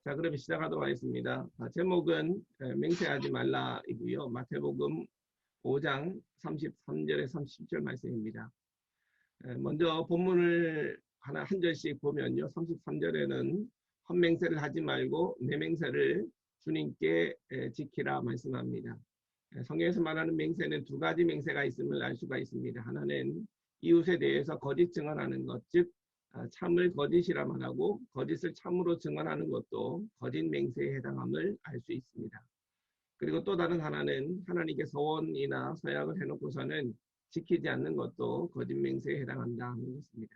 자, 그럼 시작하도록 하겠습니다. 제목은 맹세하지 말라이고요. 마태복음 5장 33절에 30절 말씀입니다. 먼저 본문을 한 절씩 보면요. 33절에는 헛맹세를 하지 말고 내 맹세를 주님께 지키라 말씀합니다. 성경에서 말하는 맹세는 두 가지 맹세가 있음을 알 수가 있습니다. 하나는 이웃에 대해서 거짓 증언하는 것, 즉 참을 거짓이라 말하고 거짓을 참으로 증언하는 것도 거짓 맹세에 해당함을 알 수 있습니다. 그리고 또 다른 하나는 하나님께 서원이나 서약을 해놓고서는 지키지 않는 것도 거짓 맹세에 해당한다 하는 것입니다.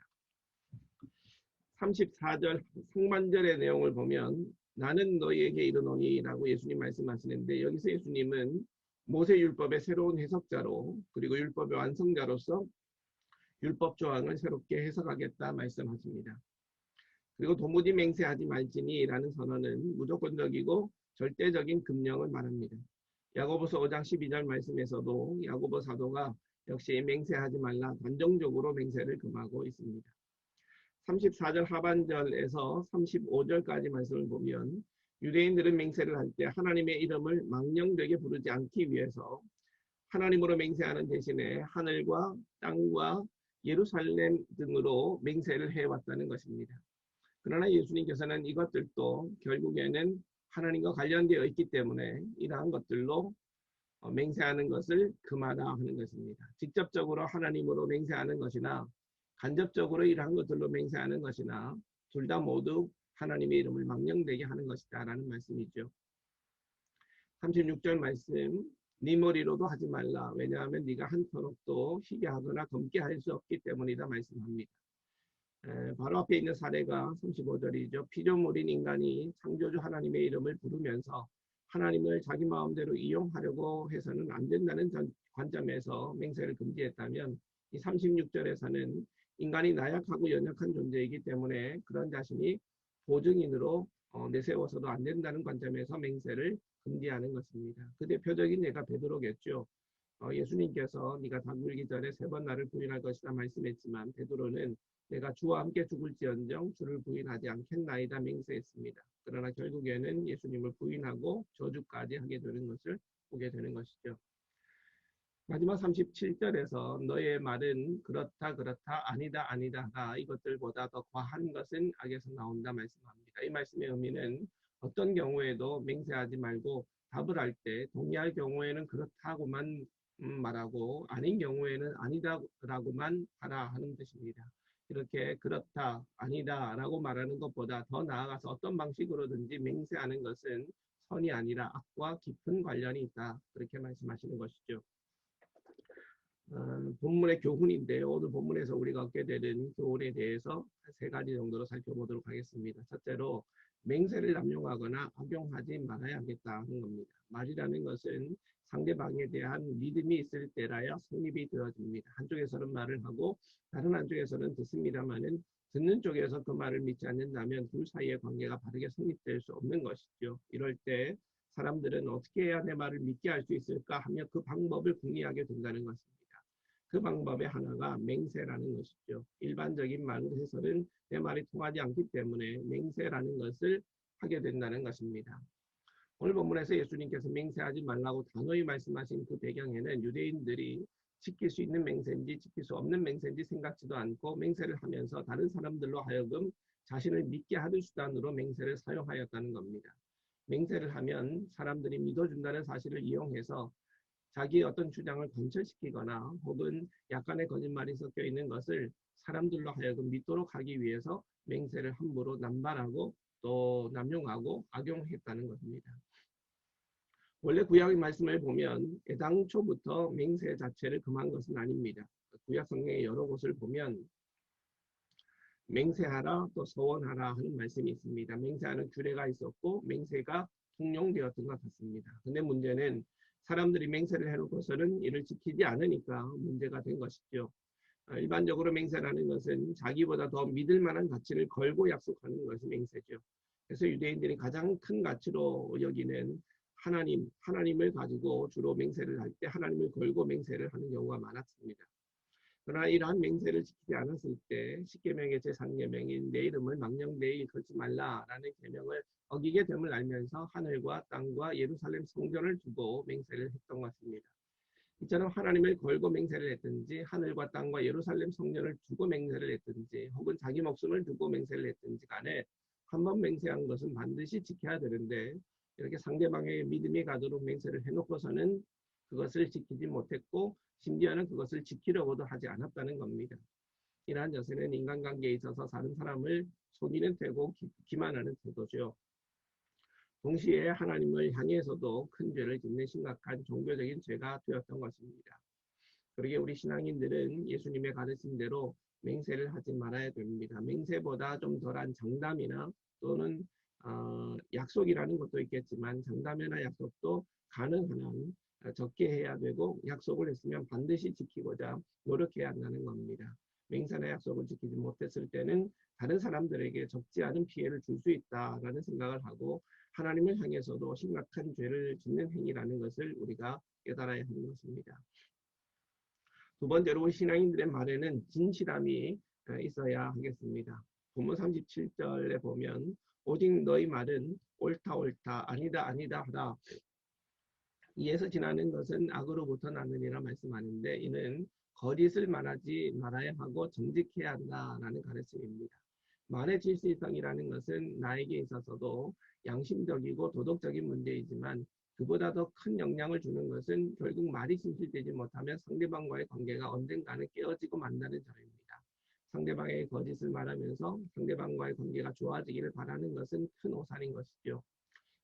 34절 상반절의 내용을 보면 나는 너희에게 이르노니 라고 예수님 말씀하시는데, 여기서 예수님은 모세율법의 새로운 해석자로 그리고 율법의 완성자로서 율법 조항을 새롭게 해석하겠다 말씀하십니다. 그리고 도무지 맹세하지 말지니 라는 선언은 무조건적이고 절대적인 금령을 말합니다. 야고보서 5장 12절 말씀에서도 야고보 사도가 역시 맹세하지 말라 단정적으로 맹세를 금하고 있습니다. 34절 하반절에서 35절까지 말씀을 보면 유대인들은 맹세를 할 때 하나님의 이름을 망령되게 부르지 않기 위해서 하나님으로 맹세하는 대신에 하늘과 땅과 예루살렘 등으로 맹세를 해왔다는 것입니다. 그러나 예수님께서는 이것들도 결국에는 하나님과 관련되어 있기 때문에 이러한 것들로 맹세하는 것을 금하라 하는 것입니다. 직접적으로 하나님으로 맹세하는 것이나 간접적으로 이러한 것들로 맹세하는 것이나 둘 다 모두 하나님의 이름을 망령되게 하는 것이다 라는 말씀이죠. 36절 말씀, 네 머리로도 하지 말라. 왜냐하면 네가 한 터럭도 희게 하거나 검게 할 수 없기 때문이다 말씀합니다. 바로 앞에 있는 사례가 35절이죠. 피조물인 인간이 창조주 하나님의 이름을 부르면서 하나님을 자기 마음대로 이용하려고 해서는 안 된다는 관점에서 맹세를 금지했다면, 이 36절에서는 인간이 나약하고 연약한 존재이기 때문에 그런 자신이 보증인으로 내세워서도 안 된다는 관점에서 맹세를 금지하는 것입니다. 그 대표적인 예가 베드로겠죠. 예수님께서 네가 다굴기 전에 3번 나를 부인할 것이다 말씀했지만 베드로는 내가 주와 함께 죽을지언정 주를 부인하지 않겠나이다 맹세했습니다. 그러나 결국에는 예수님을 부인하고 저주까지 하게 되는 것을 보게 되는 것이죠. 마지막 37절에서 너의 말은 그렇다 그렇다 아니다 아니다가 이것들보다 더 과한 것은 악에서 나온다 말씀합니다. 이 말씀의 의미는 어떤 경우에도 맹세하지 말고 답을 할 때 동의할 경우에는 그렇다고만 말하고 아닌 경우에는 아니다라고만 하라 하는 뜻입니다. 이렇게 그렇다 아니다 라고 말하는 것보다 더 나아가서 어떤 방식으로든지 맹세하는 것은 선이 아니라 악과 깊은 관련이 있다, 그렇게 말씀하시는 것이죠. 본문의 교훈인데요. 오늘 본문에서 우리가 얻게 되는 교훈에 대해서 3가지 정도로 살펴보도록 하겠습니다. 첫째로 맹세를 남용하거나 악용하지 말아야겠다 하는 겁니다. 말이라는 것은 상대방에 대한 믿음이 있을 때라야 성립이 되어집니다. 한쪽에서는 말을 하고 다른 한쪽에서는 듣습니다만은 듣는 쪽에서 그 말을 믿지 않는다면 둘 사이의 관계가 바르게 성립될 수 없는 것이죠. 이럴 때 사람들은 어떻게 해야 내 말을 믿게 할 수 있을까 하며 그 방법을 궁리하게 된다는 것입니다. 그 방법의 하나가 맹세라는 것이죠. 일반적인 말로 해서는 내 말이 통하지 않기 때문에 맹세라는 것을 하게 된다는 것입니다. 오늘 본문에서 예수님께서 맹세하지 말라고 단호히 말씀하신 그 배경에는 유대인들이 지킬 수 있는 맹세인지 지킬 수 없는 맹세인지 생각지도 않고 맹세를 하면서 다른 사람들로 하여금 자신을 믿게 하는 수단으로 맹세를 사용하였다는 겁니다. 맹세를 하면 사람들이 믿어준다는 사실을 이용해서 자기의 어떤 주장을 관철시키거나 혹은 약간의 거짓말이 섞여 있는 것을 사람들로 하여금 믿도록 하기 위해서 맹세를 함부로 남발하고 또 남용하고 악용했다는 것입니다. 원래 구약의 말씀을 보면 애당초부터 맹세 자체를 금한 것은 아닙니다. 구약 성경의 여러 곳을 보면 맹세하라 또 서원하라 하는 말씀이 있습니다. 맹세하는 규례가 있었고 맹세가 통용되었던 것 같습니다. 근데 문제는 사람들이 맹세를 해놓고서는 이를 지키지 않으니까 문제가 된 것이죠. 일반적으로 맹세라는 것은 자기보다 더 믿을 만한 가치를 걸고 약속하는 것이 맹세죠. 그래서 유대인들이 가장 큰 가치로 여기는 하나님을 가지고 주로 맹세를 할 때 하나님을 걸고 맹세를 하는 경우가 많았습니다. 그러나 이러한 맹세를 지키지 않았을 때 십계명의 제3계명인 내 이름을 망령되이 걸지 말라라는 계명을 어기게 됨을 알면서 하늘과 땅과 예루살렘 성전을 두고 맹세를 했던 것입니다. 이처럼 하나님을 걸고 맹세를 했든지 하늘과 땅과 예루살렘 성전을 두고 맹세를 했든지 혹은 자기 목숨을 두고 맹세를 했든지 간에 한 번 맹세한 것은 반드시 지켜야 되는데 이렇게 상대방의 믿음이 가도록 맹세를 해놓고서는 그것을 지키지 못했고 심지어는 그것을 지키려고도 하지 않았다는 겁니다. 이러한 자세는 인간관계에 있어서 다른 사람을 속이는 태고, 기만하는 태도죠. 동시에 하나님을 향해서도 큰 죄를 짓는 심각한 종교적인 죄가 되었던 것입니다. 그러게 우리 신앙인들은 예수님의 가르침대로 맹세를 하지 말아야 됩니다. 맹세보다 좀 덜한 장담이나 또는 약속이라는 것도 있겠지만 장담이나 약속도 가능한 한 적게 해야 되고 약속을 했으면 반드시 지키고자 노력해야 한다는 겁니다. 맹세나 약속을 지키지 못했을 때는 다른 사람들에게 적지 않은 피해를 줄 수 있다라는 생각을 하고 하나님을 향해서도 심각한 죄를 짓는 행위라는 것을 우리가 깨달아야 하는 것입니다. 두 번째로 신앙인들의 말에는 진실함이 있어야 하겠습니다. 본문 37절에 보면 오직 너희 말은 옳다 옳다 아니다 아니다 하라. 이에서 지나는 것은 악으로부터 나느니라 말씀하는데 이는 거짓을 말하지 말아야 하고 정직해야 한다라는 가르침입니다. 말의 진실성이라는 것은 나에게 있어서도 양심적이고 도덕적인 문제이지만 그보다 더 큰 영향을 주는 것은 결국 말이 진실되지 못하면 상대방과의 관계가 언젠가는 깨어지고 만다는 점입니다. 상대방에게 거짓을 말하면서 상대방과의 관계가 좋아지기를 바라는 것은 큰 오산인 것이죠.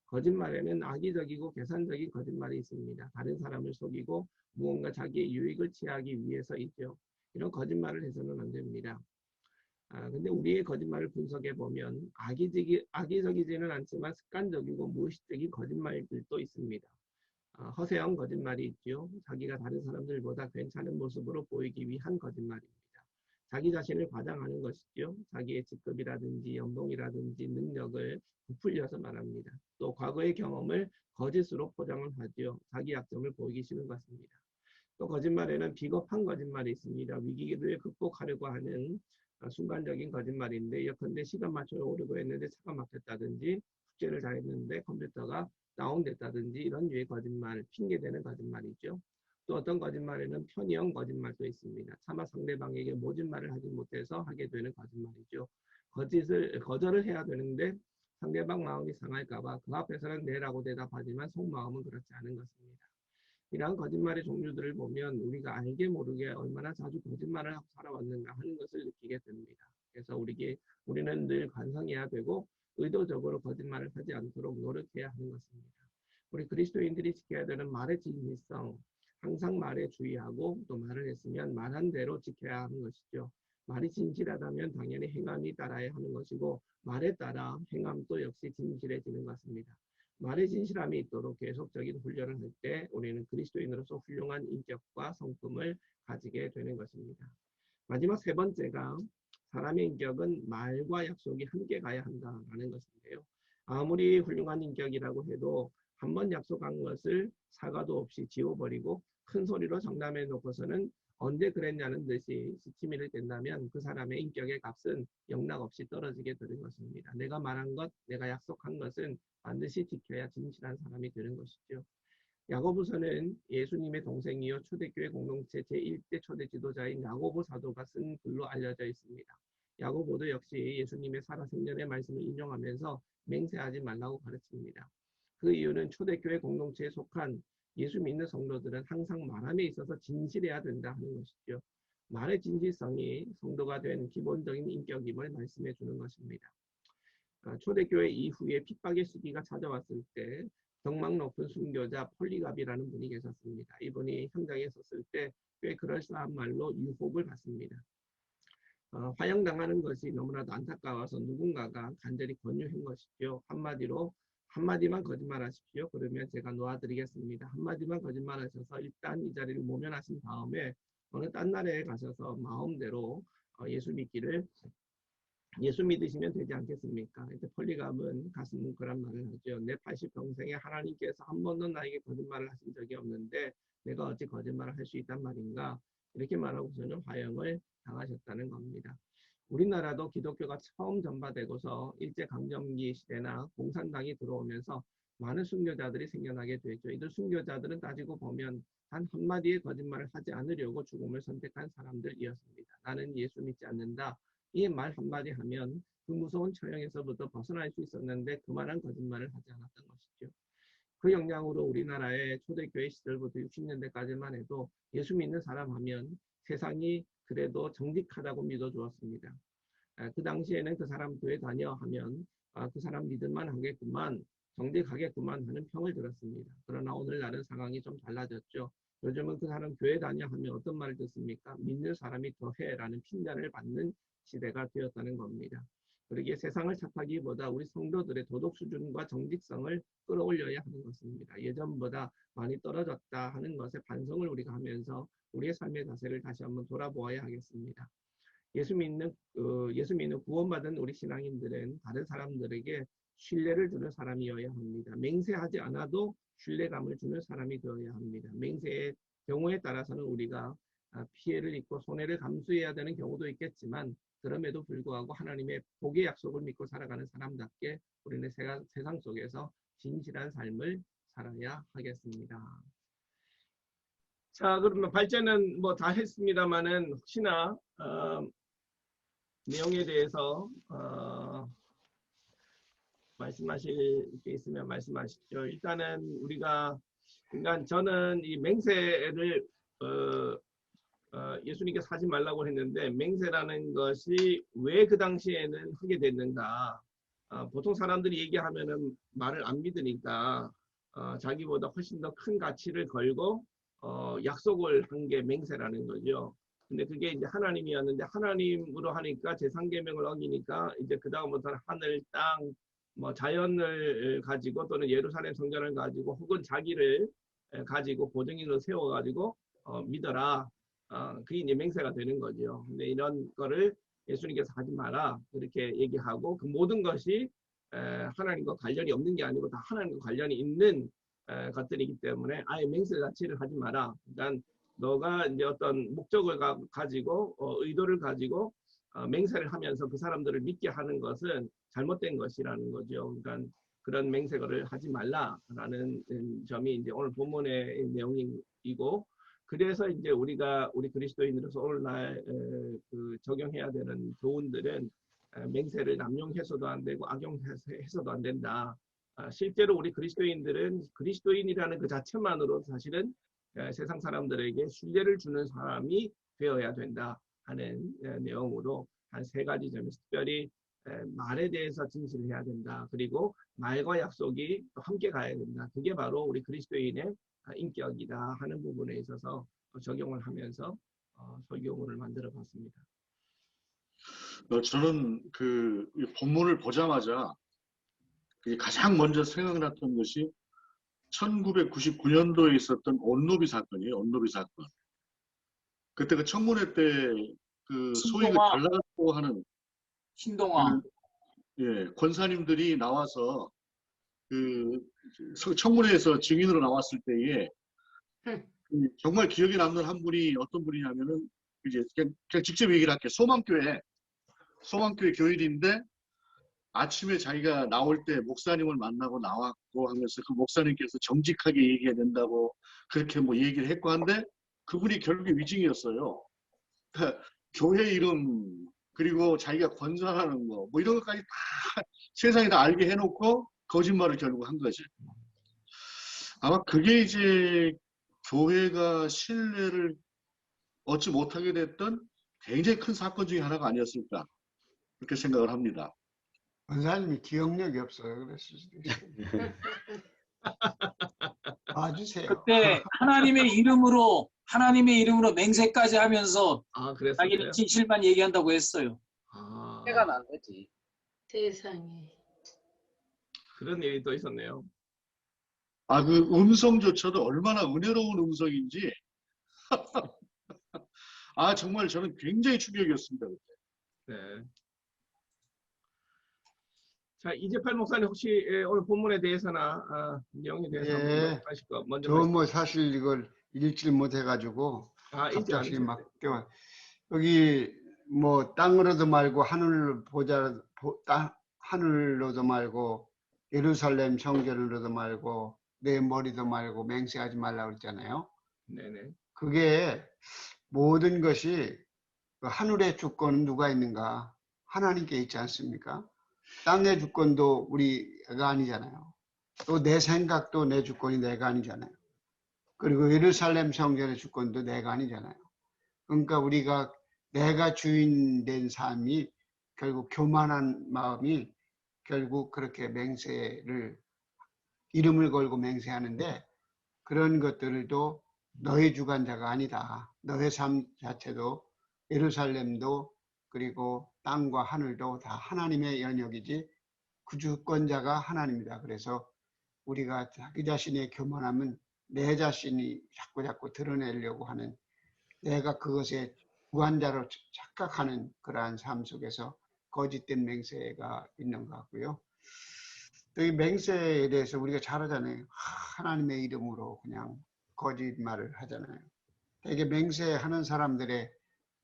거짓말에는 악의적이고 계산적인 거짓말이 있습니다. 다른 사람을 속이고 무언가 자기의 유익을 취하기 위해서이죠. 이런 거짓말을 해서는 안 됩니다. 근데 우리의 거짓말을 분석해 보면 악의적이지는 않지만 습관적이고 무의식적인 거짓말들도 있습니다. 허세한 거짓말이 있죠. 자기가 다른 사람들보다 괜찮은 모습으로 보이기 위한 거짓말입니다. 자기 자신을 과장하는 것이죠. 자기의 직급이라든지 연봉이라든지 능력을 부풀려서 말합니다. 또 과거의 경험을 거짓으로 포장을 하죠. 자기 약점을 보이기 싫은 것입니다. 또 거짓말에는 비겁한 거짓말이 있습니다. 위기를 극복하려고 하는 순간적인 거짓말인데 예컨대 시간 맞춰 오려고 했는데 차가 막혔다든지 숙제를 잘했는데 컴퓨터가 다운됐다든지 이런 류의 거짓말, 핑계대는 거짓말이죠. 또 어떤 거짓말에는 편의형 거짓말도 있습니다. 차마 상대방에게 모진 말을 하지 못해서 하게 되는 거짓말이죠. 거절을 해야 되는데 상대방 마음이 상할까봐 그 앞에서는 네라고 대답하지만 속마음은 그렇지 않은 것입니다. 이러한 거짓말의 종류들을 보면 우리가 알게 모르게 얼마나 자주 거짓말을 하고 살아왔는가 하는 것을 느끼게 됩니다. 그래서 우리는 늘 반성해야 되고 의도적으로 거짓말을 하지 않도록 노력해야 하는 것입니다. 우리 그리스도인들이 지켜야 되는 말의 진실성, 항상 말에 주의하고 또 말을 했으면 말한 대로 지켜야 하는 것이죠. 말이 진실하다면 당연히 행함이 따라야 하는 것이고 말에 따라 행함도 역시 진실해지는 것입니다. 말의 진실함이 있도록 계속적인 훈련을 할 때 우리는 그리스도인으로서 훌륭한 인격과 성품을 가지게 되는 것입니다. 마지막 세 번째가 사람의 인격은 말과 약속이 함께 가야 한다라는 것인데요. 아무리 훌륭한 인격이라고 해도 한 번 약속한 것을 사과도 없이 지워버리고 큰 소리로 장담해 놓고서는 언제 그랬냐는 듯이 시치미를 댄다면 그 사람의 인격의 값은 영락없이 떨어지게 되는 것입니다. 내가 말한 것, 내가 약속한 것은 반드시 지켜야 진실한 사람이 되는 것이죠. 야고보서는 예수님의 동생이요 초대교회 공동체 제1대 초대 지도자인 야고보 사도가 쓴 글로 알려져 있습니다. 야고보도 역시 예수님의 살아생전의 말씀을 인용하면서 맹세하지 말라고 가르칩니다. 그 이유는 초대교회 공동체에 속한 예수 믿는 성도들은 항상 말함에 있어서 진실해야 된다 하는 것이죠. 말의 진실성이 성도가 된 기본적인 인격임을 말씀해 주는 것입니다. 초대교회 이후에 핍박의 시기가 찾아왔을 때 덕망 높은 순교자 폴리갑이라는 분이 계셨습니다. 이분이 현장에 섰을 때 꽤 그럴싸한 말로 유혹을 받습니다. 화형당하는 것이 너무나도 안타까워서 누군가가 간절히 권유한 것이죠. 한마디만 거짓말하십시오. 그러면 제가 놓아드리겠습니다. 한마디만 거짓말하셔서 일단 이 자리를 모면하신 다음에 어느 딴 나라에 가셔서 마음대로 예수 믿으시면 되지 않겠습니까? 이제 폴리갑은 가슴 뭉클한 말을 하죠. 내 80평생에 하나님께서 한 번도 나에게 거짓말을 하신 적이 없는데 내가 어찌 거짓말을 할 수 있단 말인가? 이렇게 말하고서는 화형을 당하셨다는 겁니다. 우리나라도 기독교가 처음 전파되고서 일제강점기 시대나 공산당이 들어오면서 많은 순교자들이 생겨나게 되죠. 이들 순교자들은 따지고 보면 단 한마디의 거짓말을 하지 않으려고 죽음을 선택한 사람들이었습니다. 나는 예수 믿지 않는다. 이 말 한마디 하면 그 무서운 처형에서부터 벗어날 수 있었는데 그만한 거짓말을 하지 않았던 것이죠. 그 영향으로 우리나라의 초대교회 시절부터 60년대까지만 해도 예수 믿는 사람 하면 세상이 그래도 정직하다고 믿어주었습니다. 그 당시에는 그 사람 교회 다녀 하면 그 사람 믿을만 하겠구만, 정직하겠구만 하는 평을 들었습니다. 그러나 오늘날은 상황이 좀 달라졌죠. 요즘은 그 사람 교회 다녀 하면 어떤 말을 듣습니까? 믿는 사람이 더해라는 핀잔을 받는 시대가 되었다는 겁니다. 그러기에 세상을 탓하기보다 우리 성도들의 도덕 수준과 정직성을 끌어올려야 하는 것입니다. 예전보다 많이 떨어졌다 하는 것에 반성을 우리가 하면서 우리의 삶의 자세를 다시 한번 돌아보아야 하겠습니다. 예수 믿는 구원받은 우리 신앙인들은 다른 사람들에게 신뢰를 주는 사람이어야 합니다. 맹세하지 않아도 신뢰감을 주는 사람이 되어야 합니다. 맹세의 경우에 따라서는 우리가 피해를 입고 손해를 감수해야 되는 경우도 있겠지만 그럼에도 불구하고 하나님의 복의 약속을 믿고 살아가는 사람답게 우리는 세상 속에서 진실한 삶을 살아야 하겠습니다. 자, 그러면 발제는 뭐 다 했습니다만은 혹시나 내용에 대해서 말씀하실 게 있으면 말씀하십시오. 일단은 우리가 그러니까 저는 이 맹세를 예수님께서 하지 말라고 했는데 맹세라는 것이 왜 그 당시에는 하게 됐는가. 보통 사람들이 얘기하면은 말을 안 믿으니까 자기보다 훨씬 더 큰 가치를 걸고 약속을 한 게 맹세라는 거죠. 근데 그게 이제 하나님이었는데 하나님으로 하니까 제3계명을 어기니까 이제 그 다음부터는 하늘, 땅, 뭐 자연을 가지고 또는 예루살렘 성전을 가지고 혹은 자기를 가지고 보증인으로 세워가지고 믿어라. 그게 이제 맹세가 되는 거죠. 근데 이런 거를 예수님께서 하지 마라 그렇게 얘기하고 그 모든 것이 하나님과 관련이 없는 게 아니고 다 하나님과 관련이 있는 것들이기 때문에 아예 맹세 자체를 하지 마라. 그러니까 너가 이제 어떤 목적을 가지고 의도를 가지고 맹세를 하면서 그 사람들을 믿게 하는 것은 잘못된 것이라는 거죠. 그러니까 그런 맹세를 하지 말라라는 점이 이제 오늘 본문의 내용이고 그래서 이제 우리가 우리 그리스도인으로서 오늘날 그 적용해야 되는 교훈들은 맹세를 남용해서도 안 되고 악용해서도 안 된다. 실제로 우리 그리스도인들은 그리스도인이라는 그 자체만으로 사실은 세상 사람들에게 신뢰를 주는 사람이 되어야 된다 하는 내용으로 한 3가지 점에서 특별히 말에 대해서 진실해야 된다. 그리고 말과 약속이 함께 가야 된다. 그게 바로 우리 그리스도인의 인격이다 하는 부분에 있어서 적용을 하면서 설교문을 만들어 봤습니다. 저는 그 본문을 보자마자 가장 먼저 생각났던 것이 1999년도에 있었던 온누비 사건이에요. 온누비 사건. 그때 그 청문회 때 그 소위 그 달라고 하는 신동아 권사님들이 나와서 그 청문회에서 증인으로 나왔을 때에 정말 기억에 남는 한 분이 어떤 분이냐면은 이제 그냥 직접 얘기를 할게요. 소망교회 교인인데 아침에 자기가 나올 때 목사님을 만나고 나왔고 하면서 그 목사님께서 정직하게 얘기해야 된다고 그렇게 뭐 얘기를 했고 한데 그분이 결국에 위증이었어요. 그러니까 교회 이름 그리고 자기가 권사하는 거 뭐 이런 것까지 다 세상에 다 알게 해놓고 거짓말을 결국 한 거지. 아마 그게 이제 교회가 신뢰를 얻지 못하게 됐던 굉장히 큰 사건 중에 하나가 아니었을까 그렇게 생각을 합니다. 권사님이 기억력이 없어요. 그랬을 수도 있어요. 봐주세요. 그때 하나님의 이름으로 맹세까지 하면서 자기는 진실만 얘기한다고 했어요. 해가 난 거지. 세상에. 그런 일이 또 있었네요. 그 음성조차도 얼마나 은혜로운 음성인지 정말 저는 굉장히 충격이었습니다. 그때. 네. 자, 이재팔 목사님 혹시 오늘 본문에 대해서나 내용에 대해서 예. 하실 거 먼저 저 뭐 사실 이걸 읽질 못해가지고 잊지 갑자기 않으셨어요. 막 뛰어. 여기 뭐 땅으로도 말고 하늘로도 말고 예루살렘 성전으로도 말고 내 머리도 말고 맹세하지 말라고 그랬잖아요. 네네. 그게 모든 것이 그 하늘의 주권은 누가 있는가? 하나님께 있지 않습니까? 땅의 주권도 우리가 아니잖아요. 또 내 생각도 내 주권이 내가 아니잖아요. 그리고 예루살렘 성전의 주권도 내가 아니잖아요. 그러니까 우리가 내가 주인 된 삶이 결국 교만한 마음이 결국 그렇게 맹세를 이름을 걸고 맹세하는데 그런 것들도 너의 주관자가 아니다. 너의 삶 자체도 예루살렘도 그리고 땅과 하늘도 다 하나님의 영역이지 그 주권자가 하나님이다. 그래서 우리가 자기 자신의 교만함은 내 자신이 자꾸 드러내려고 하는 내가 그것의 주관자로 착각하는 그러한 삶 속에서 거짓된 맹세가 있는 것 같고요. 또 이 맹세에 대해서 우리가 잘 하잖아요. 하나님의 이름으로 그냥 거짓말을 하잖아요. 되게 맹세하는 사람들의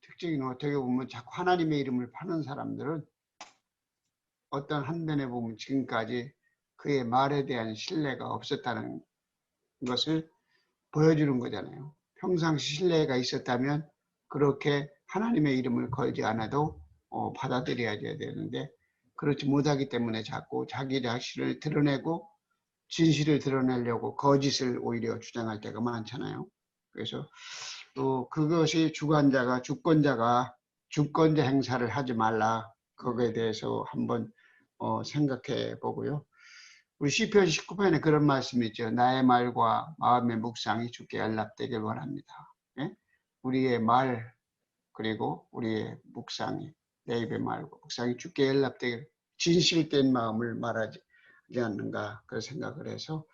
특징은 어떻게 보면 자꾸 하나님의 이름을 파는 사람들은 어떤 한면에 보면 지금까지 그의 말에 대한 신뢰가 없었다는 것을 보여주는 거잖아요. 평상시 신뢰가 있었다면 그렇게 하나님의 이름을 걸지 않아도 받아들여야 되는데 그렇지 못하기 때문에 자꾸 자기 자신을 드러내고 진실을 드러내려고 거짓을 오히려 주장할 때가 많잖아요. 그래서 또 그것이 주권자 행사를 하지 말라. 그거에 대해서 한번 생각해 보고요. 우리 시편 19편에 그런 말씀이 있죠. 나의 말과 마음의 묵상이 주께 연락되길 원합니다. 예? 우리의 말 그리고 우리의 묵상이 내 입의 말과 묵상이 주께 연락되길 진실된 마음을 말하지 않는가 그런 생각을 해서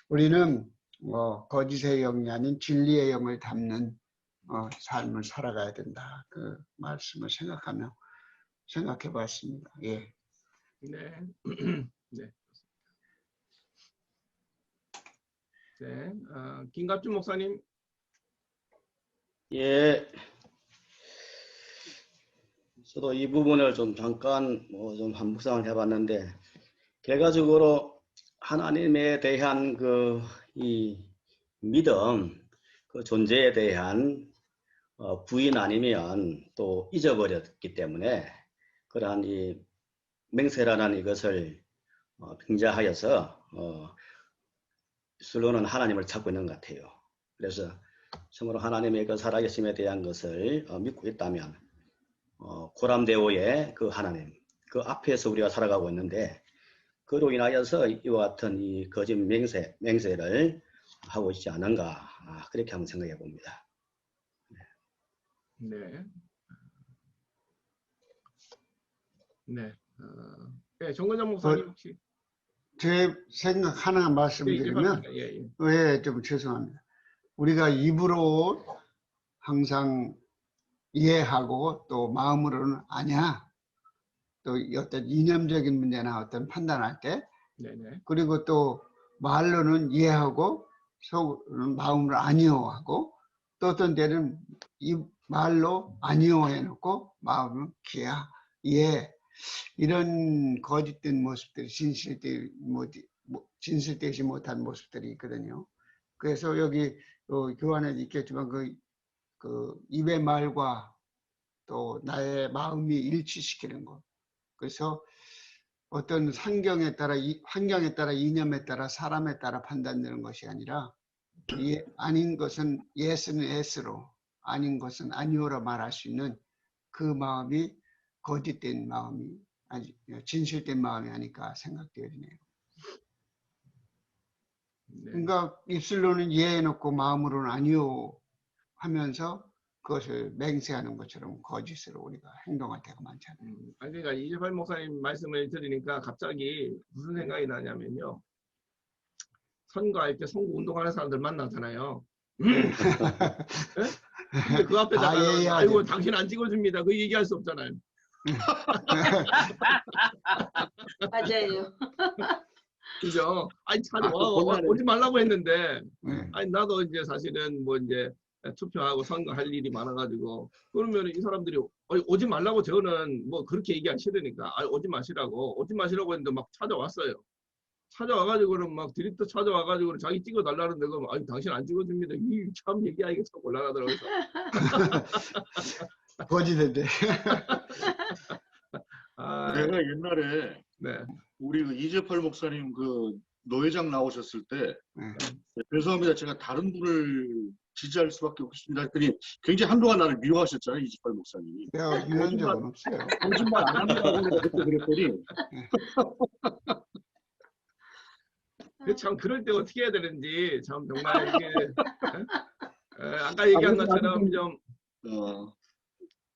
우리는 거짓의 영이 아닌 진리의 영을 담는 삶을 살아가야 된다. 그 말씀을 생각해 봤습니다. 예. 네. 네. 네. 김갑준 목사님. 예. 저도 이 부분을 좀 잠깐 좀 묵상을 해봤는데 결과적으로 하나님에 대한 이 믿음, 그 존재에 대한 부인 아니면 또 잊어버렸기 때문에 그러한 이 맹세라는 이것을 빙자하여서 슬로는 하나님을 찾고 있는 것 같아요. 그래서 참으로 하나님의 그 살아계심에 대한 것을 믿고 있다면 고람대오의 그 하나님 그 앞에서 우리가 살아가고 있는데 그로 인하여서 이와 같은 이 거짓 맹세를 하고 있지 않은가 그렇게 한번 생각해 봅니다. 네. 네. 네, 정근장 목사님 혹시 제 생각 하나 말씀드리면 왜 좀 죄송합니다. 우리가 입으로 항상 이해하고 또 마음으로는 아니야. 또 어떤 이념적인 문제나 어떤 판단할 때 네네. 그리고 또 말로는 이해하고 속으로는 마음으로 아니요 하고 또 어떤 때는 이 말로 아니요 해놓고 마음은 기야 예 이런 거짓된 모습들이 진실되지 못한 모습들이 있거든요. 그래서 여기 교환에 있겠지만 그 입의 말과 또 나의 마음이 일치시키는 것. 그래서 어떤 환경에 따라 이념에 따라 사람에 따라 판단되는 것이 아니라 아닌 것은 예스는 예스로 아닌 것은 아니오로 말할 수 있는 그 마음이 거짓된 마음이 아니 진실된 마음이 아닐까 생각되어지네요. 네. 그러니까 입술로는 예 해놓고 마음으로는 아니오 하면서 그것을 맹세하는 것처럼 거짓으로 우리가 행동할 때가 많잖아요. 그러니까 이재팔 목사님 말씀을 들으니까 갑자기 무슨 생각이 나냐면요. 선거할 때 선거 운동하는 사람들 만나잖아요. 네? 근데 그 앞에다가 아이고 당신 안 찍어줍니다. 그 얘기할 수 없잖아요. 맞아요. 그죠? 아니 참 오지 말라고 했는데 아니 나도 이제 사실은 뭐 이제 투표하고 선거할 일이 많아가지고 그러면 이 사람들이 오지 말라고 저는 뭐 그렇게 얘기하기 싫으니까 오지 마시라고 했는데 막 찾아왔어요. 찾아와가지고는 막 드립도 찾아와가지고 자기 찍어달라는데 그럼 아니 당신 안 찍어줍니다. 이 참 얘기하기가 참 곤란하더라고요. 거지던데. 내가 옛날에 네. 우리 그 이재팔 목사님 그 노회장 나오셨을 때 네. 죄송합니다. 제가 다른 분을 지지할 수밖에 없습니다. 했더니 굉장히 한동안 나를 미워하셨잖아요. 이재팔 목사님이. 내가 유한 적은 없어요. 거짓말 안 한다고 내가 그때 그랬더니 참 그럴 때 어떻게 해야 되는지 참 정말 이게 아까 얘기한 것처럼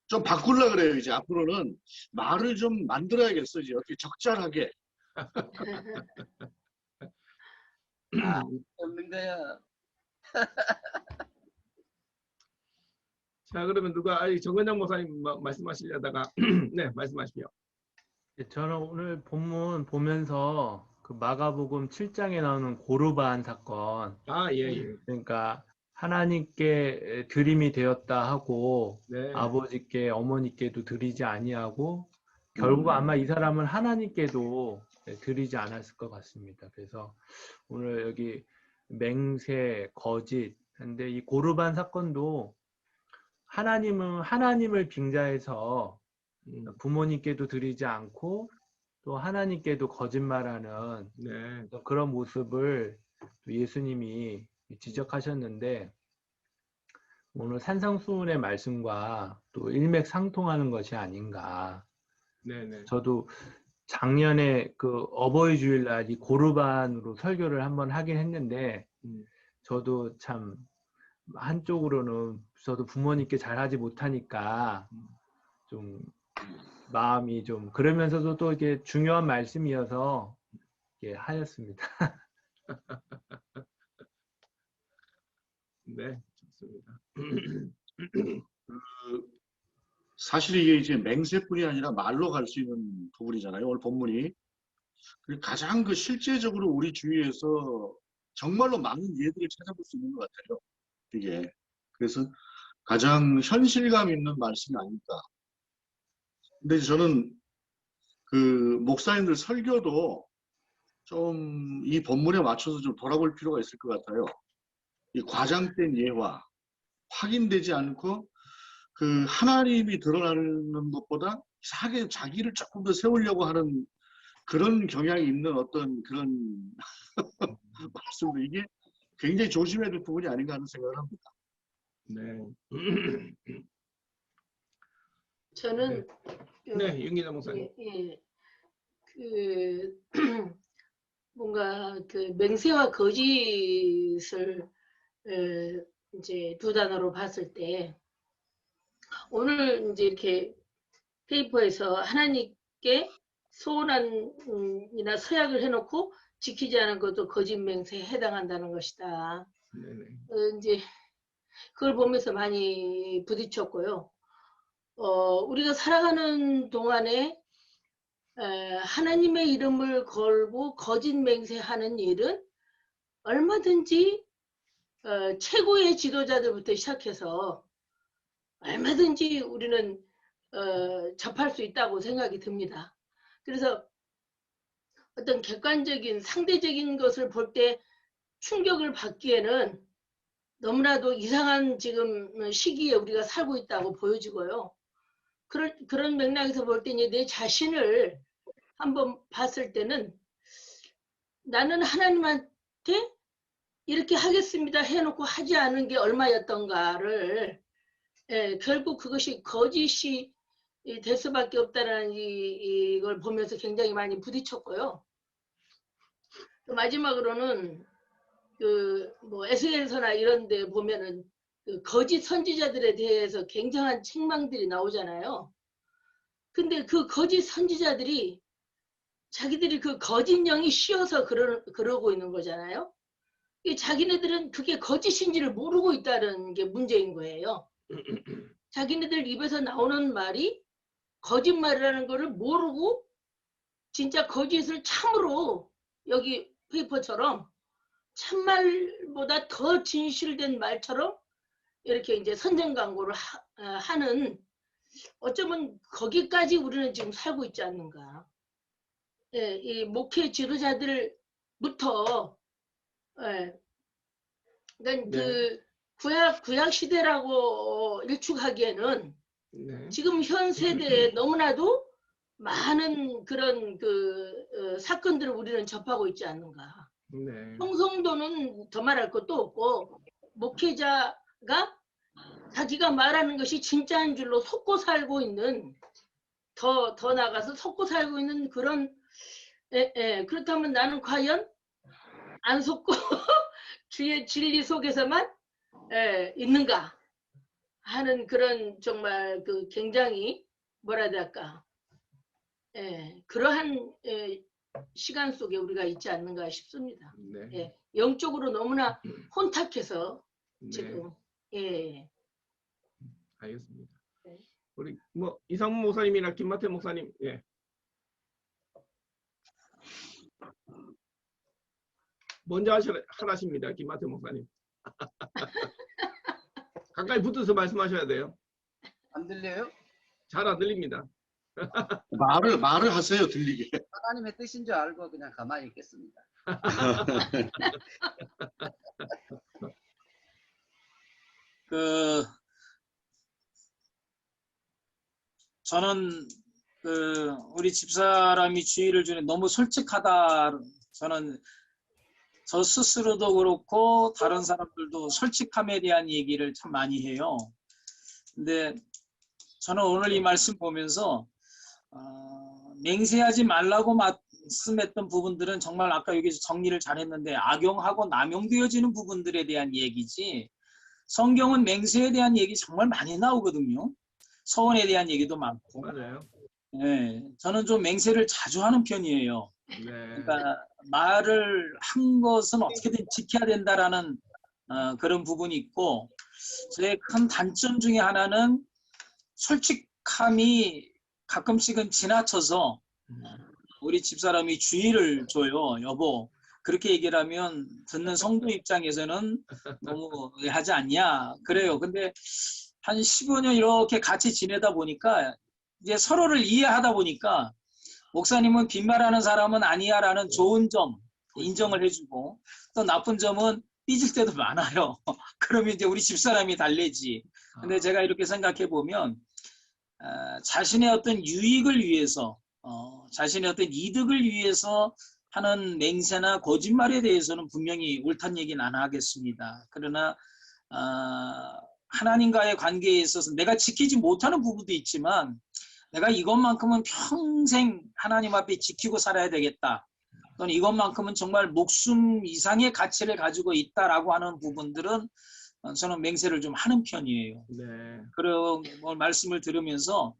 좀 바꾸려 그래요. 이제 앞으로는 말을 좀 만들어야겠어. 이제 어떻게 적절하게. 없는 거야. 자 그러면 누가 정근장 목사님 말씀하시려다가 네 말씀하십시오. 저는 오늘 본문 보면서 그 마가복음 7장에 나오는 고르반 사건, 예. 그러니까 하나님께 드림이 되었다 하고 네. 아버지께 어머니께도 드리지 아니하고 결국 아마 이 사람은 하나님께도 드리지 않았을 것 같습니다. 그래서 오늘 여기 맹세, 거짓, 근데 이 고르반 사건도 하나님은 하나님을 빙자해서 부모님께도 드리지 않고 또 하나님께도 거짓말하는 네. 그런 모습을 예수님이 지적하셨는데 오늘 산상수훈의 말씀과 또 일맥상통하는 것이 아닌가. 네네. 저도 작년에 그 어버이 주일날 이 고르반으로 설교를 한번 하긴 했는데 저도 참 한쪽으로는 저도 부모님께 잘하지 못하니까 좀 마음이 좀 그러면서도 또 이게 중요한 말씀이어서 이렇게 하였습니다. 네, 좋습니다. 사실 이게 이제 맹세뿐이 아니라 말로 갈 수 있는 부분이잖아요. 오늘 본문이. 가장 그 실제적으로 우리 주위에서 정말로 많은 예들을 찾아볼 수 있는 것 같아요. 이게. 그래서 가장 현실감 있는 말씀이 아닐까. 근데 저는 그 목사님들 설교도 좀 이 본문에 맞춰서 좀 돌아볼 필요가 있을 것 같아요. 이 과장된 예화, 확인되지 않고 그 하나님이 드러나는 것보다 이상하게 자기를 조금 더 세우려고 하는 그런 경향이 있는 어떤 그런 말씀도 이게 굉장히 조심해야 될 부분이 아닌가 하는 생각을 합니다. 네. 저는 네, 윤기자 목사님. 그 뭔가 그 맹세와 거짓을 이제 두 단어로 봤을 때 오늘 이제 이렇게 페이퍼에서 하나님께 소원이나 서약을 해놓고 지키지 않은 것도 거짓 맹세에 해당한다는 것이다. 네네. 이제 그걸 보면서 많이 부딪혔고요. 우리가 살아가는 동안에 하나님의 이름을 걸고 거짓 맹세하는 일은 얼마든지 최고의 지도자들부터 시작해서 얼마든지 우리는 접할 수 있다고 생각이 듭니다. 그래서 어떤 객관적인 상대적인 것을 볼 때 충격을 받기에는 너무나도 이상한 지금 시기에 우리가 살고 있다고 보여지고요. 그런 맥락에서 볼 때 내 자신을 한번 봤을 때는 나는 하나님한테 이렇게 하겠습니다 해놓고 하지 않은 게 얼마였던가를 결국 그것이 거짓이 될 수밖에 없다는 이걸 보면서 굉장히 많이 부딪혔고요. 또 마지막으로는 그 뭐 에스겔서나 이런 데 보면은 그 거짓 선지자들에 대해서 굉장한 책망들이 나오잖아요. 근데 그 거짓 선지자들이 자기들이 그 거짓 영이 씌어서 그러고 있는 거잖아요. 자기네들은 그게 거짓인지를 모르고 있다는 게 문제인 거예요. 자기네들 입에서 나오는 말이 거짓말이라는 거를 모르고 진짜 거짓을 참으로 여기 페이퍼처럼 참말보다 더 진실된 말처럼 이렇게 이제 선전 광고를 하는 어쩌면 거기까지 우리는 지금 살고 있지 않는가. 예, 이 목회 지도자들부터 예, 그러니까 그 구약 시대라고 일축하기에는 지금 현 세대에 너무나도 많은 그런 사건들을 우리는 접하고 있지 않는가. 성성도는 더 말할 것도 없고 목회자가 자기가 말하는 것이 진짜인 줄로 속고 살고 있는 더 나가서 속고 살고 있는 그런 그렇다면 나는 과연 안 속고 주의 진리 속에서만 있는가 하는 그런 정말 그 굉장히 뭐라 해야 될까 그러한 시간 속에 우리가 있지 않는가 싶습니다. 영적으로 너무나 혼탁해서 지금 알겠습니다. 우리 뭐 이상문 목사님이나 김마태 목사님 먼저 하라십니다. 김마태 목사님. 가까이 붙어서 말씀하셔야 돼요. 안 들려요? 잘 안 들립니다. 말을 하세요. 들리게. 하나님의 뜻인 줄 알고 그냥 가만히 있겠습니다. 저는 우리 집사람이 주의를 주는 너무 솔직하다. 저는 저 스스로도 그렇고 다른 사람들도 솔직함에 대한 얘기를 참 많이 해요. 근데 저는 오늘 이 말씀 보면서 맹세하지 말라고 말씀했던 부분들은 정말 아까 여기서 정리를 잘했는데 악용하고 남용되어지는 부분들에 대한 얘기지, 성경은 맹세에 대한 얘기 정말 많이 나오거든요. 서원에 대한 얘기도 많고. 맞아요. 저는 좀 맹세를 자주 하는 편이에요. 그러니까 말을 한 것은 어떻게든 지켜야 된다라는 그런 부분이 있고, 저의 큰 단점 중에 하나는 솔직함이 가끔씩은 지나쳐서 우리 집사람이 주의를 줘요. 여보, 그렇게 얘기를 하면 듣는 성도 입장에서는 너무 하지 않냐 그래요. 근데 한 15년 이렇게 같이 지내다 보니까 이제 서로를 이해하다 보니까 목사님은 빈말하는 사람은 아니야 라는 좋은 점 인정을 해주고, 또 나쁜 점은 삐질 때도 많아요. 그러면 이제 우리 집사람이 달래지. 근데 제가 이렇게 생각해 보면 자신의 어떤 유익을 위해서 자신의 어떤 이득을 위해서 하는 맹세나 거짓말에 대해서는 분명히 옳다는 얘기는 안 하겠습니다. 그러나 하나님과의 관계에 있어서 내가 지키지 못하는 부분도 있지만 내가 이것만큼은 평생 하나님 앞에 지키고 살아야 되겠다, 또는 이것만큼은 정말 목숨 이상의 가치를 가지고 있다라고 하는 부분들은 저는 맹세를 좀 하는 편이에요. 그런 말씀을 들으면서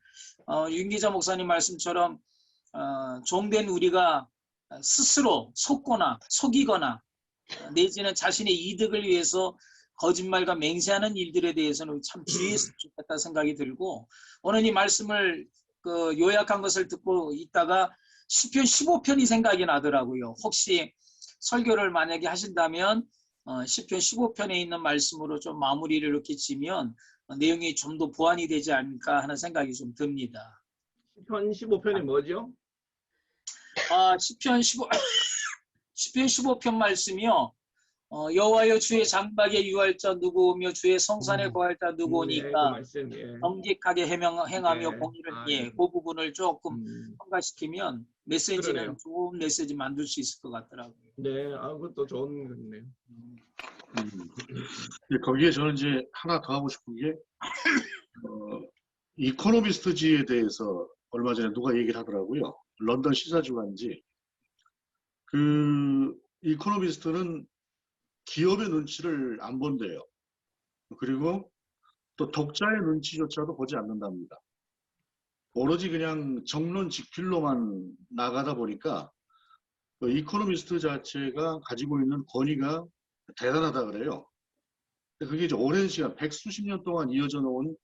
윤기자 목사님 말씀처럼 종된 우리가 스스로 속거나 속이거나 내지는 자신의 이득을 위해서 거짓말과 맹세하는 일들에 대해서는 참 주의했으면 좋겠다 생각이 들고, 오늘 이 말씀을 요약한 것을 듣고 있다가 시편 15편이 생각이 나더라고요. 혹시 설교를 만약에 하신다면 시편 15편에 있는 말씀으로 좀 마무리를 이렇게 지면 내용이 좀 더 보완이 되지 않을까 하는 생각이 좀 듭니다. 시편 15편이 뭐죠? 시편 15편 말씀이요. 여호와여, 주의 장막에 유할 자 누구오며 주의 성산에 거할 자 누구오니까 정직하게 행하며 공의를 그 부분을 조금 첨가시키면 메시지는 그러네요. 좋은 메시지 만들 수 있을 것 같더라고요. 그것도 좋은 거네요. 거기에 저는 이제 하나 더 하고 싶은 게 이코노미스트지에 대해서 얼마 전에 누가 얘기를 하더라고요. 런던 시사주간지. 그 이코노미스트는 기업의 눈치를 안 본대요. 그리고 또 독자의 눈치조차도 보지 않는답니다. 오로지 그냥 정론 직필로만 나가다 보니까 그 이코노미스트 자체가 가지고 있는 권위가 대단하다 그래요. 그게 이제 오랜 시간, 백수십 년 동안 이어져 놓은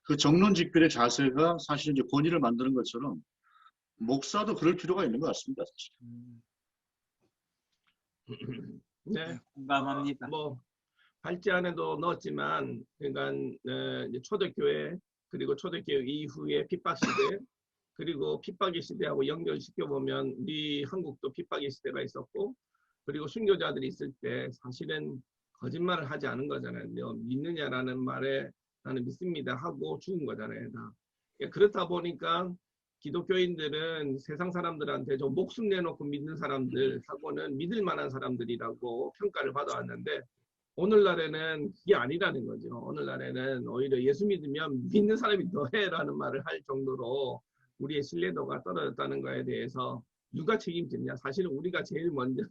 그 정론 직필의 자세가 사실 이제 권위를 만드는 것처럼 목사도 그럴 필요가 있는 것 같습니다. 사실. 공감합니다. 발제안에도 넣었지만, 그러니까 이제 초대교회 그리고 초대교회 이후에 핍박 시대 그리고 핍박의 시대하고 연결시켜 보면 우리 한국도 핍박의 시대가 있었고, 그리고 순교자들이 있을 때 사실은 거짓말을 하지 않은 거잖아요. 믿느냐라는 말에 나는 믿습니다 하고 죽은 거잖아요. 다. 그렇다 보니까 기독교인들은 세상 사람들한테 좀 목숨 내놓고 믿는 사람들하고는 믿을 만한 사람들이라고 평가를 받아왔는데, 오늘날에는 그게 아니라는 거죠. 오늘날에는 오히려 예수 믿으면 믿는 사람이 더해라는 말을 할 정도로 우리의 신뢰도가 떨어졌다는 거에 대해서 누가 책임지냐? 사실은 우리가 제일 먼저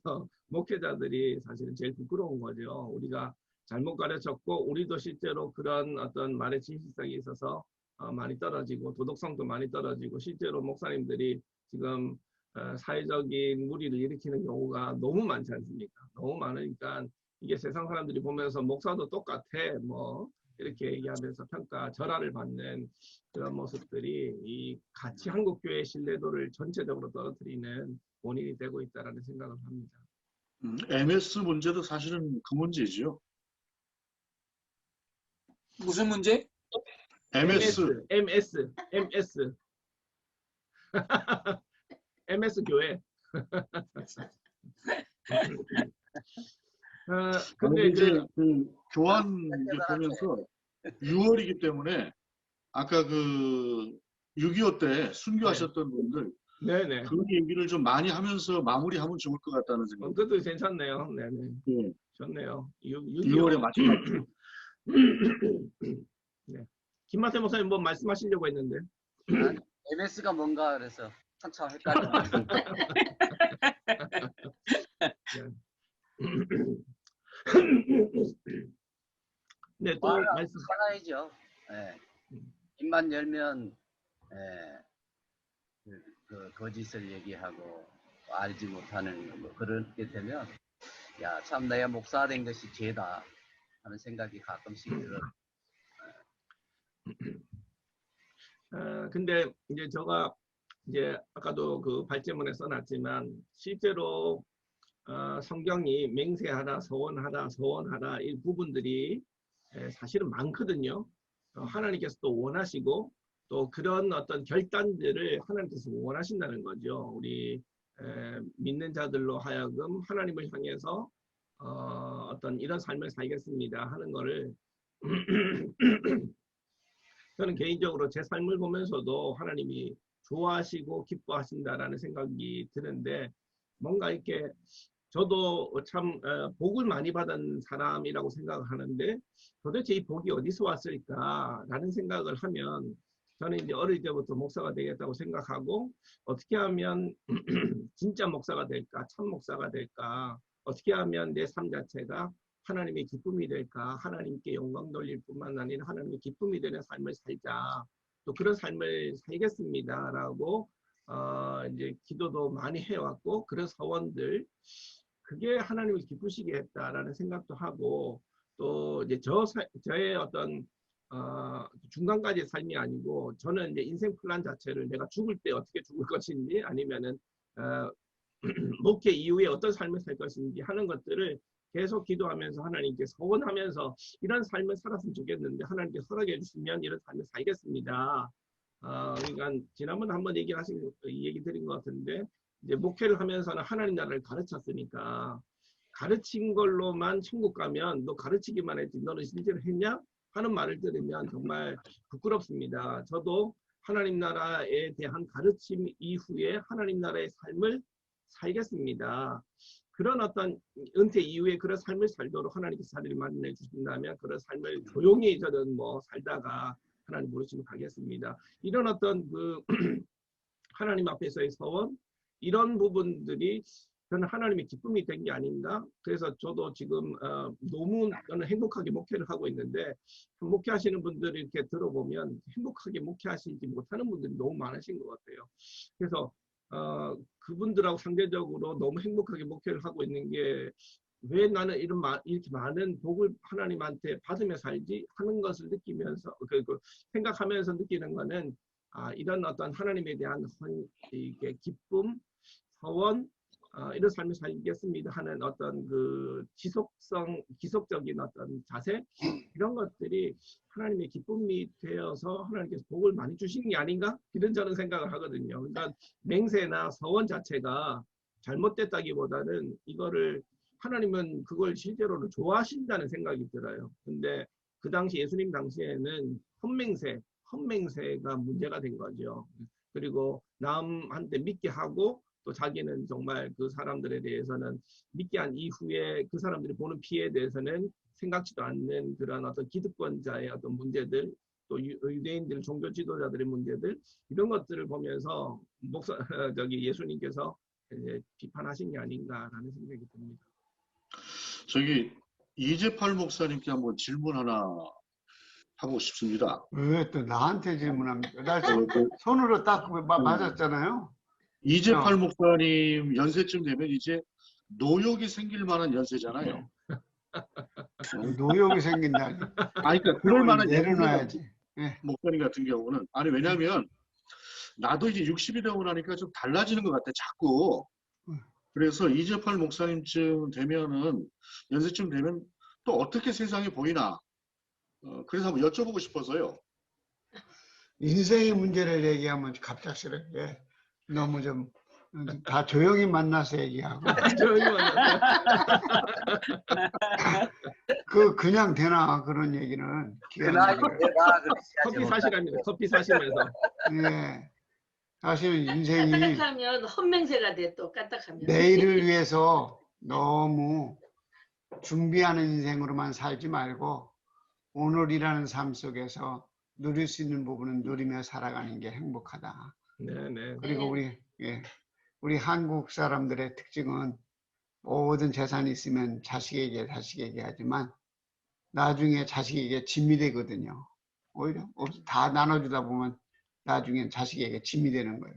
목회자들이 사실은 제일 부끄러운 거죠. 우리가 잘못 가르쳤고 우리도 실제로 그런 어떤 말의 진실성이 있어서 많이 떨어지고 도덕성도 많이 떨어지고 실제로 목사님들이 지금 사회적인 무리를 일으키는 경우가 너무 많지 않습니까? 너무 많으니까 이게 세상 사람들이 보면서 목사도 똑같아 뭐 이렇게 얘기하면서 평가 절하를 받는 그런 모습들이 이 같이 한국교회의 신뢰도를 전체적으로 떨어뜨리는 원인이 되고 있다는 생각을 합니다. MS 문제도 사실은 그 문제죠. 무슨 문제? MS. MS 교회. 근데 이제 그 교환 보면서 6월이기 때문에 아까 그 6.25 때 순교하셨던 분들 네네. 그 얘기를 좀 많이 하면서 마무리하면 좋을 것 같다는 생각. 그것도 괜찮네요. 네네. 네. 좋네요. 6월에 마지막. 네. 김만태 목사님 뭐 말씀하시려고 했는데. MS가 뭔가 그래서 한참 헷갈렸어요. 네, 또 말씀. 하나이죠. 예. 입만 열면 그 거짓을 얘기하고 알지 못하는 뭐 그렇게 되면 야, 참 내가 목사 된 것이 죄다 하는 생각이 가끔씩 들어요. 근데 이제 제가 이제 아까도 그 발제문에 써놨지만 실제로 성경이 맹세하라, 서원하라 이 부분들이 사실은 많거든요. 하나님께서도 원하시고 또 그런 어떤 결단들을 하나님께서 원하신다는 거죠. 우리 믿는 자들로 하여금 하나님을 향해서 어떤 이런 삶을 살겠습니다 하는 거를 저는 개인적으로 제 삶을 보면서도 하나님이 좋아하시고 기뻐하신다라는 생각이 드는데, 뭔가 이렇게 저도 참 복을 많이 받은 사람이라고 생각을 하는데 도대체 이 복이 어디서 왔을까라는 생각을 하면, 저는 이제 어릴 때부터 목사가 되겠다고 생각하고 어떻게 하면 진짜 목사가 될까, 참 목사가 될까, 어떻게 하면 내 삶 자체가 하나님의 기쁨이 될까, 하나님께 영광 돌릴 뿐만 아니라 하나님의 기쁨이 되는 삶을 살자, 또 그런 삶을 살겠습니다라고 이제 기도도 많이 해왔고, 그런 서원들 그게 하나님을 기쁘시게 했다라는 생각도 하고, 또 이제 저의 어떤 중간까지의 삶이 아니고, 저는 이제 인생 플랜 자체를 내가 죽을 때 어떻게 죽을 것인지, 아니면은 목회 이후에 어떤 삶을 살 것인지 하는 것들을 계속 기도하면서 하나님께 서원하면서 이런 삶을 살았으면 좋겠는데 하나님께 허락해 주시면 이런 삶을 살겠습니다. 그러니까 지난번에 한번 얘기 드린 것 같은데, 이제 목회를 하면서는 하나님 나라를 가르쳤으니까 가르친 걸로만 천국 가면 너 가르치기만 했지 너는 실제로 했냐? 하는 말을 들으면 정말 부끄럽습니다. 저도 하나님 나라에 대한 가르침 이후에 하나님 나라의 삶을 살겠습니다. 그런 어떤 은퇴 이후에 그런 삶을 살도록 하나님께서 자리를 마련해 주신다면 그런 삶을 조용히 저는 뭐 살다가 하나님 부르시면 가겠습니다. 이런 어떤 그 하나님 앞에서의 서원, 이런 부분들이 저는 하나님의 기쁨이 된 게 아닌가. 그래서 저도 지금 너무 저는 행복하게 목회를 하고 있는데, 목회하시는 분들을 이렇게 들어보면 행복하게 목회하시지 못하는 분들이 너무 많으신 것 같아요. 그래서 그분들하고 상대적으로 너무 행복하게 목회를 하고 있는 게, 왜 나는 이렇게 많은 복을 하나님한테 받으며 살지 하는 것을 느끼면서 생각하면서 느끼는 거는, 이런 어떤 하나님에 대한 이게 기쁨, 서원, 이런 삶을 살겠습니다 하는 어떤 그 지속적인 어떤 자세 이런 것들이 하나님의 기쁨이 되어서 하나님께서 복을 많이 주시는 게 아닌가 이런 저는 생각을 하거든요. 그러니까 맹세나 서원 자체가 잘못됐다기보다는 이거를 하나님은 그걸 실제로는 좋아하신다는 생각이 들어요. 근데 그 당시 예수님 당시에는 헛맹세가 문제가 된 거죠. 그리고 남한테 믿게 하고 또 자기는 정말 그 사람들에 대해서는 믿게 한 이후에 그 사람들이 보는 피해에 대해서는 생각지도 않는 그런 어떤 기득권자의 어떤 문제들, 또 유대인들 종교 지도자들의 문제들 이런 것들을 보면서 예수님께서 이제 비판하신 게 아닌가라는 생각이 듭니다. 저기 이재팔 목사님께 한번 질문 하나 하고 싶습니다. 왜 또 나한테 질문합니까? 나 손으로 딱 맞았잖아요. 이재팔 목사님 연세쯤 되면 이제 노역이 생길 만한 연세잖아요. 노역이 생긴다니. 그러니까 그럴 만한 내려놔야지. 목사님 같은 경우는 왜냐하면 나도 이제 60이 되고 나니까 좀 달라지는 것 같아 자꾸. 그래서 이재팔 목사님쯤 되면은 연세쯤 되면 또 어떻게 세상이 보이나 그래서 한번 여쭤보고 싶어서요. 인생의 문제를 얘기하면 갑작스럽게 너무 좀 다 조용히 만나서 얘기하고 조용히 만나서 그냥 되나 그런 얘기는 커피 사시랍니다. 커피 사시면서 예. 사실 인생이 까딱하면 헛맹세가 돼 또 까딱하면 내일을 위해서 너무 준비하는 인생으로만 살지 말고 오늘이라는 삶 속에서 누릴 수 있는 부분은 누리며 살아가는 게 행복하다. 네네. 그리고 우리 한국 사람들의 특징은 모든 재산이 있으면 자식에게 하지만 나중에 자식에게 짐이 되거든요. 오히려 다 나눠주다 보면 나중엔 자식에게 짐이 되는 거예요.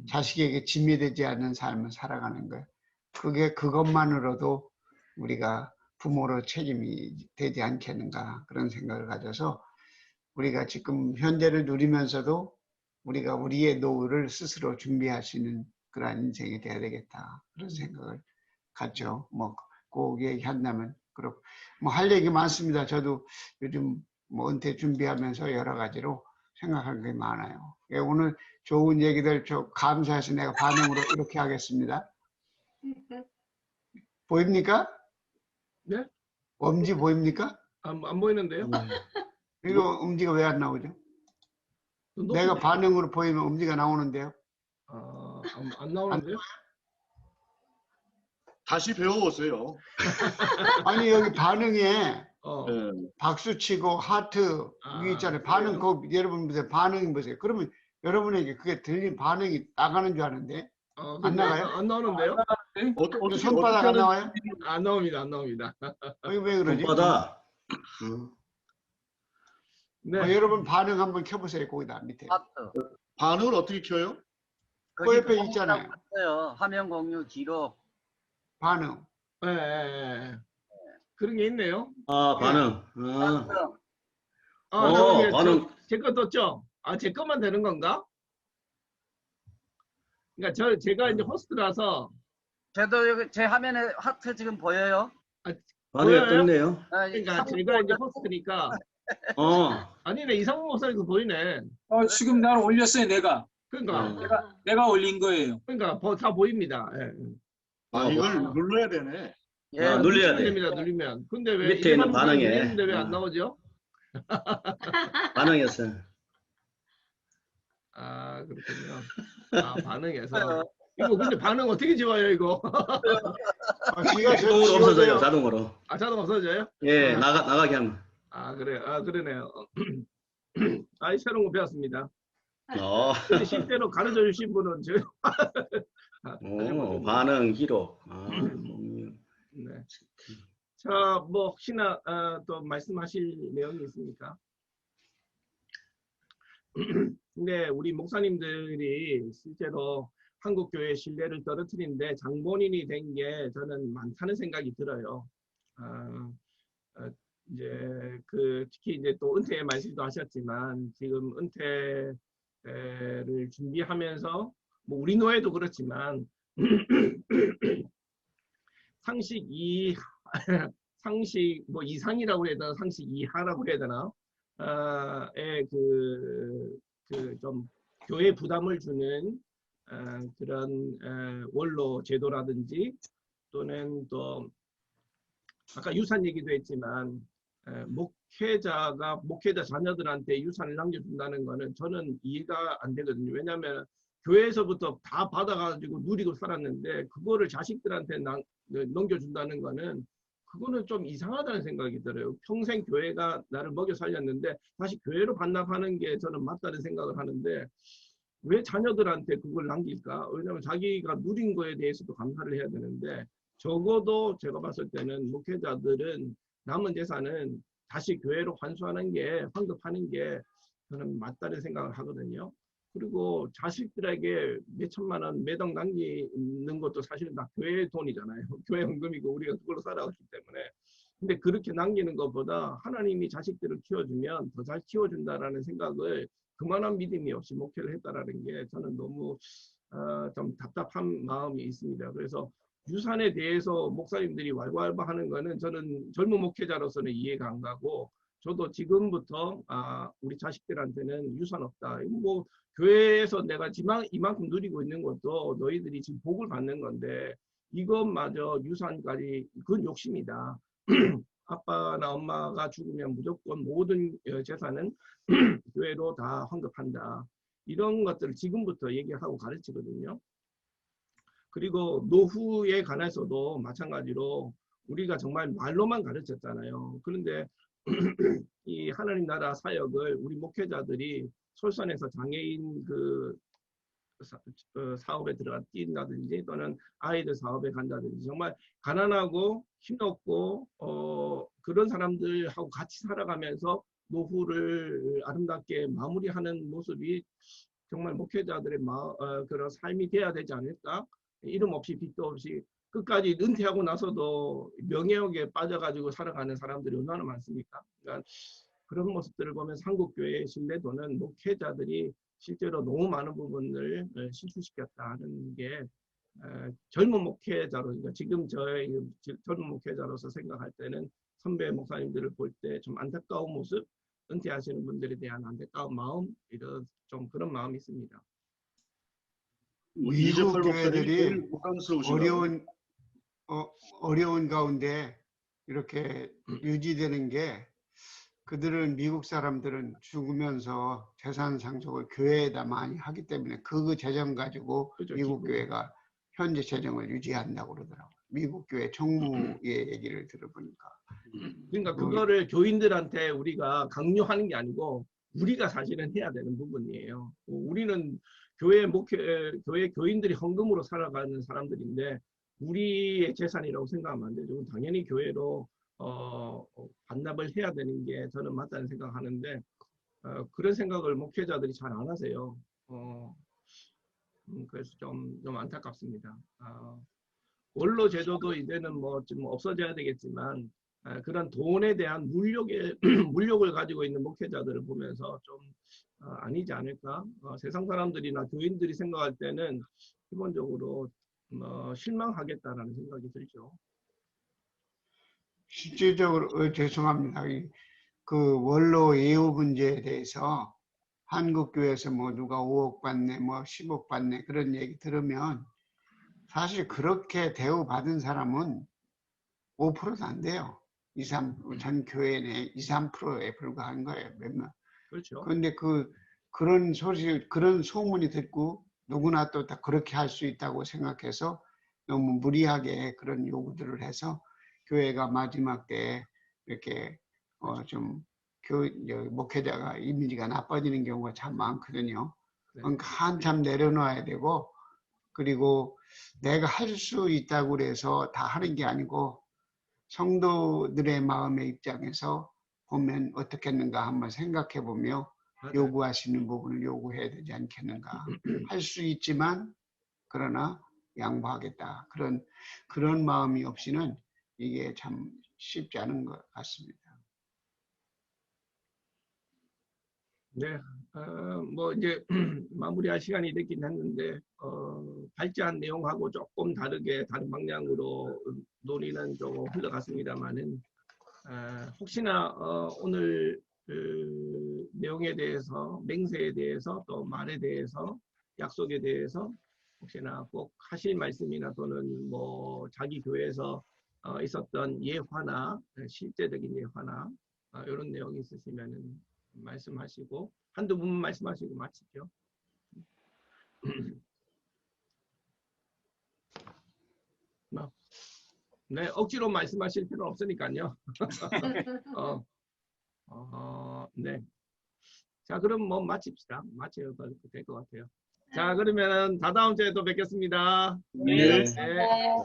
자식에게 짐이 되지 않는 삶을 살아가는 거예요. 그것만으로도 우리가 부모로 책임이 되지 않겠는가 그런 생각을 가져서 우리가 지금 현재를 누리면서도 우리가 우리의 노후를 스스로 준비할 수 있는 그런 인생이 돼야 되겠다 그런 생각을 갖죠. 꼭 얘기한다면 그렇고 할 얘기 많습니다. 저도 요즘 은퇴 준비하면서 여러 가지로 생각할 게 많아요. 오늘 좋은 얘기들 감사해서 내가 반응으로 이렇게 하겠습니다. 보입니까? 네? 엄지 보입니까? 안 보이는데요? 이거 엄지가 왜 안 나오죠? 내가 반응으로 보이면 엄지가 나오는데요. 안 나오는데요? 다시 배워보세요. 아니 여기 반응에 네. 박수 치고 하트 위에 있잖아요. 반응 여러분 보세요. 반응이 보세요. 그러면 여러분에게 그게 들린 반응이 나가는 줄 아는데 안 나가요? 안 나오는데요? 손바닥 안 나와요? 안 나옵니다. 안 나옵니다. 왜 그러지? 손바닥. 네. 여러분 반응 한번 켜보세요. 거기다 밑에. 반응을 어떻게 켜요? 그 옆에 있잖아요. 화면 공유 기록. 반응. 네. 그런 게 있네요. 반응. 반응. 제 거 떴죠? 제 것만 되는 건가? 그러니까 제가 이제 호스트라서. 저도 여기 제 화면에 하트 지금 보여요? 반응이 떴네요. 그러니까 제가 이제 호스트니까. 아니네, 이상훈 목사님도 보이네. 지금 날 올렸어요, 내가. 그러니까. 내가 올린 거예요. 그러니까 다 보입니다. 예. 이걸 눌러야 되네. 눌려야 돼. 됩니다. 누르면. 근데 왜 밑에 있는 반응에. 왜 안 나오죠? 반응했어요. 그렇군요. 반응해서. 이거 근데 반응 어떻게 지워요, 이거? 자동으로 없어져요, 자동으로. 자동 없어져요? 예, 나가게 하면. 그래요. 그러네요. 새로운 거 배웠습니다. 실제로 가르쳐 주신 분은 반응 기록. 네. 자, 혹시나 또 말씀하실 내용이 있습니까? 근데 우리 목사님들이 실제로 한국 교회 신뢰를 떨어뜨리는데 장본인이 된 게 저는 많다는 생각이 들어요. 이제 특히 이제 또 은퇴 말씀도 하셨지만 지금 은퇴를 준비하면서 우리 노예도 그렇지만 상식 이 상식 뭐 이상이라고 해야 되나 상식 이하라고 해야 되나 좀 교회 부담을 주는 그런 원로 제도라든지 또는 또 아까 유산 얘기도 했지만 목회자 자녀들한테 유산을 남겨준다는 거는 저는 이해가 안 되거든요. 왜냐하면 교회에서부터 다 받아가지고 누리고 살았는데 그거를 자식들한테 넘겨준다는 거는 그거는 좀 이상하다는 생각이 들어요. 평생 교회가 나를 먹여 살렸는데 다시 교회로 반납하는 게 저는 맞다는 생각을 하는데 왜 자녀들한테 그걸 남길까? 왜냐하면 자기가 누린 거에 대해서도 감사를 해야 되는데 적어도 제가 봤을 때는 목회자들은 남은 재산은 다시 교회로 환수하는 게 환급하는 게 저는 맞다는 생각을 하거든요. 그리고 자식들에게 몇 천만 원 매달 남기는 것도 사실은 다 교회 돈이잖아요. 교회 헌금이고 우리가 그걸로 살아왔기 때문에. 근데 그렇게 남기는 것보다 하나님이 자식들을 키워주면 더 잘 키워준다라는 생각을 그만한 믿음이 없이 목회를 했다라는 게 저는 너무 좀 답답한 마음이 있습니다. 그래서 유산에 대해서 목사님들이 왈가왈부하는 거는 저는 젊은 목회자로서는 이해가 안 가고 저도 지금부터 우리 자식들한테는 유산 없다. 뭐 교회에서 내가 이만큼 누리고 있는 것도 너희들이 지금 복을 받는 건데 이것마저 유산까지 그건 욕심이다. 아빠나 엄마가 죽으면 무조건 모든 재산은 교회로 다 환급한다. 이런 것들을 지금부터 얘기하고 가르치거든요. 그리고 노후에 관해서도 마찬가지로 우리가 정말 말로만 가르쳤잖아요. 그런데 이 하나님 나라 사역을 우리 목회자들이 솔선해서 장애인 사업에 뛴다든지 또는 아이들 사업에 간다든지 정말 가난하고 힘없고 그런 사람들하고 같이 살아가면서 노후를 아름답게 마무리하는 모습이 정말 목회자들의 그런 삶이 돼야 되지 않을까? 이름 없이 빚도 없이 끝까지 은퇴하고 나서도 명예욕에 빠져가지고 살아가는 사람들이 얼마나 많습니까? 그러니까 그런 모습들을 보면 한국교회의 신뢰도는 목회자들이 실제로 너무 많은 부분을 실추시켰다 하는 게 젊은 목회자로 그러니까 지금 저의 젊은 목회자로서 생각할 때는 선배 목사님들을 볼 때 좀 안타까운 모습, 은퇴하시는 분들에 대한 안타까운 마음 이런 좀 그런 마음이 있습니다. 미국 교회들이 부담스러우신가요? 어려운 가운데 이렇게 유지되는 게 그들은 미국 사람들은 죽으면서 재산 상속을 교회에다 많이 하기 때문에 그 재정 가지고 그렇죠, 미국 기부. 교회가 현재 재정을 유지한다고 그러더라고요. 미국 교회 총무의 얘기를 들어보니까. 그러니까 그거를 교인들한테 우리가 강요하는 게 아니고 우리가 사실은 해야 되는 부분이에요. 우리는 교회 교인들이 헌금으로 살아가는 사람들인데 우리의 재산이라고 생각하면 안 되죠. 당연히 교회로 반납을 해야 되는 게 저는 맞다는 생각하는데 그런 생각을 목회자들이 잘 안 하세요. 그래서 좀 안타깝습니다. 원로 제도도 이제는 뭐 좀 없어져야 되겠지만 그런 돈에 대한 물욕을 가지고 있는 목회자들을 보면서 좀 아니지 않을까? 세상 사람들이나 교인들이 생각할 때는 기본적으로 실망하겠다라는 생각이 들죠. 실질적으로 죄송합니다. 그 원로 예우 문제에 대해서 한국교회에서 뭐 누가 5억 받네, 뭐 10억 받네 그런 얘기 들으면 사실 그렇게 대우받은 사람은 5%도 안 돼요. 전 교회 내 2, 3%에 불과한 거예요. 몇몇. 그렇죠. 그런데 그런 그런 소문이 듣고 누구나 또 다 그렇게 할 수 있다고 생각해서 너무 무리하게 그런 요구들을 해서 교회가 마지막 때 이렇게 좀 목회자가 이미지가 나빠지는 경우가 참 많거든요. 그러니까 한참 내려놔야 되고 그리고 내가 할 수 있다고 그래서 다 하는 게 아니고 성도들의 마음의 입장에서 보면 어떻겠는가 한번 생각해 보며 요구하시는 부분을 요구해야 되지 않겠는가. 할 수 있지만 그러나 양보하겠다. 그런 마음이 없이는 이게 참 쉽지 않은 것 같습니다. 네, 뭐 이제 마무리할 시간이 됐긴 했는데 발제한 내용하고 조금 다르게 다른 방향으로 논의는 좀 흘러갔습니다만은 혹시나 오늘 그 내용에 대해서 맹세에 대해서 또 말에 대해서 약속에 대해서 혹시나 꼭 하실 말씀이나 또는 뭐 자기 교회에서 있었던 예화나 실제적인 예화나 이런 내용이 있으시면은 말씀하시고 한두 분만 말씀하시고 마치죠. 네, 억지로 말씀하실 필요는 없으니까요. 네. 자, 그럼 뭐 마칩시다. 마쳐도 될 것 같아요. 자, 그러면 다다음 주에 또 뵙겠습니다. 네. 네.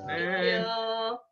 네. 뵐게요.